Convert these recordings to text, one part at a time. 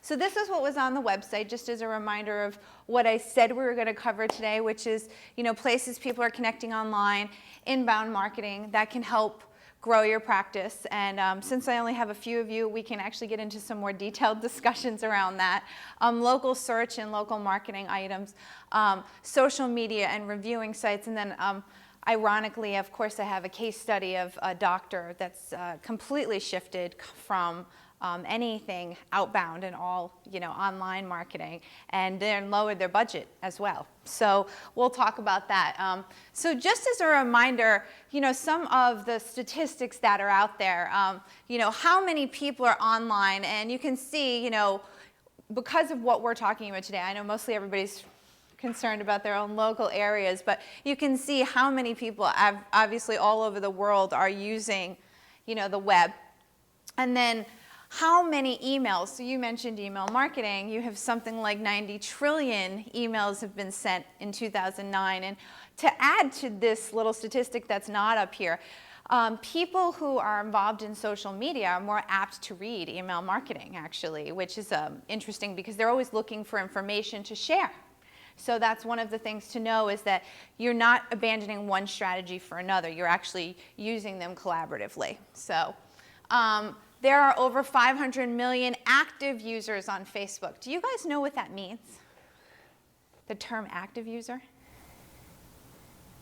So this is what was on the website, just as a reminder of what I said we were going to cover today, which is, places people are connecting online, inbound marketing that can help grow your practice. And since I only have a few of you, we can actually get into some more detailed discussions around that. Local search and local marketing items, social media and reviewing sites, and then ironically, of course, I have a case study of a doctor that's completely shifted from anything outbound and all, online marketing, and then lowered their budget as well. So we'll talk about that. So just as a reminder, some of the statistics that are out there, how many people are online, and you can see, because of what we're talking about today, I know mostly everybody's concerned about their own local areas, but you can see how many people obviously all over the world are using, the web. And then how many emails? So you mentioned email marketing. You have something like 90 trillion emails have been sent in 2009. And to add to this little statistic that's not up here, people who are involved in social media are more apt to read email marketing, actually, which is interesting because they're always looking for information to share. So that's one of the things to know, is that you're not abandoning one strategy for another. You're actually using them collaboratively. So there are over 500 million active users on Facebook. Do you guys know what that means? The term active user?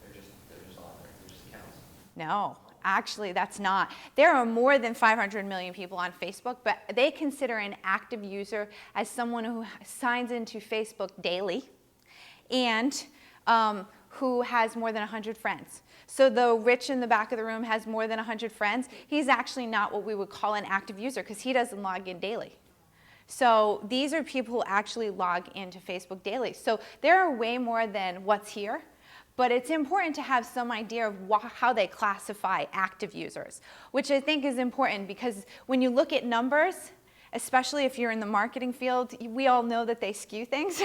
They're just on there. They're just accounts. No, actually that's not. There are more than 500 million people on Facebook, but they consider an active user as someone who signs into Facebook daily and who has more than 100 friends. So though Rich in the back of the room has more than 100 friends, he's actually not what we would call an active user because he doesn't log in daily. So these are people who actually log into Facebook daily. So there are way more than what's here, but it's important to have some idea of how they classify active users, which I think is important because when you look at numbers, especially if you're in the marketing field, we all know that they skew things.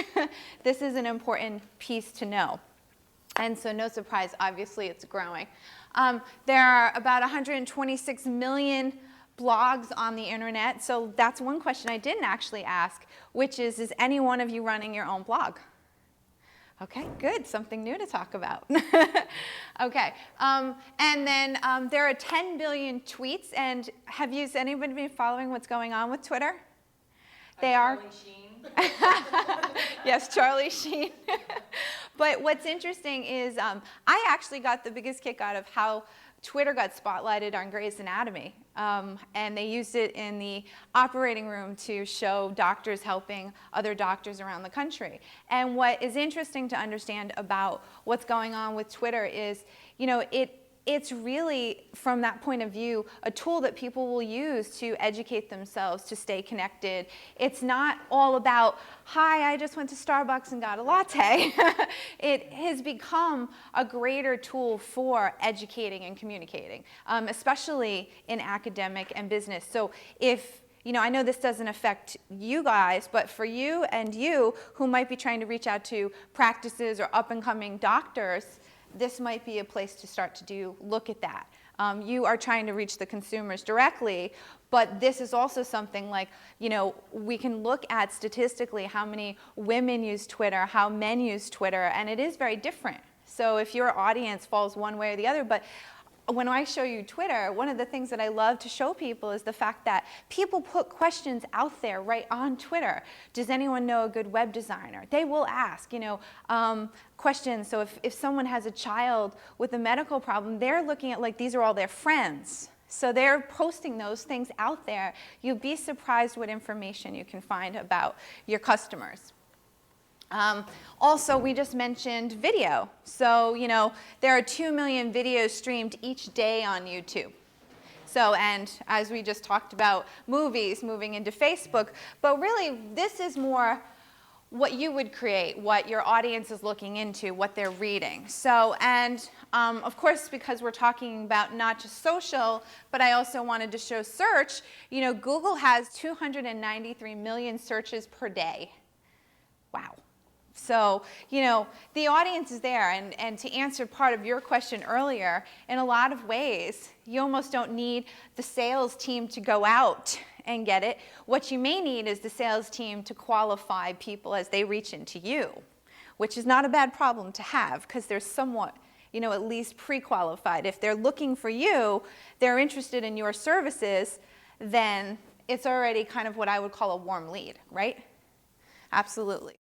This is an important piece to know. And so no surprise, obviously it's growing. There are about 126 million blogs on the internet. So that's one question I didn't actually ask, which is any one of you running your own blog? Okay, good, something new to talk about. Okay, and then there are 10 billion tweets, and has anybody been following what's going on with Twitter? They are. Charlie Sheen. Yes, Charlie Sheen. But what's interesting is I actually got the biggest kick out of how Twitter got spotlighted on Grey's Anatomy, and they used it in the operating room to show doctors helping other doctors around the country. And what is interesting to understand about what's going on with Twitter is, it's really, from that point of view, a tool that people will use to educate themselves, to stay connected. It's not all about, hi, I just went to Starbucks and got a latte. It has become a greater tool for educating and communicating, especially in academic and business. So if I know this doesn't affect you guys, but for you and you who might be trying to reach out to practices or up-and-coming doctors, this might be a place to start to look at that. You are trying to reach the consumers directly, but this is also something like, we can look at statistically how many women use Twitter, how men use Twitter, and it is very different. So if your audience falls one way or the other, but when I show you Twitter, one of the things that I love to show people is the fact that people put questions out there right on Twitter. Does anyone know a good web designer? They will ask, questions. So if someone has a child with a medical problem, they're looking at these are all their friends. So they're posting those things out there. You'll be surprised what information you can find about your customers. Also, we just mentioned video. So, there are 2 million videos streamed each day on YouTube. So, and as we just talked about movies moving into Facebook, but really this is more what you would create, what your audience is looking into, what they're reading. So, and of course, because we're talking about not just social, but I also wanted to show search, Google has 293 million searches per day. Wow. So, the audience is there, and to answer part of your question earlier, in a lot of ways, you almost don't need the sales team to go out and get it. What you may need is the sales team to qualify people as they reach into you, which is not a bad problem to have because they're somewhat, you know, at least pre-qualified. If they're looking for you, they're interested in your services, then it's already kind of what I would call a warm lead, right? Absolutely.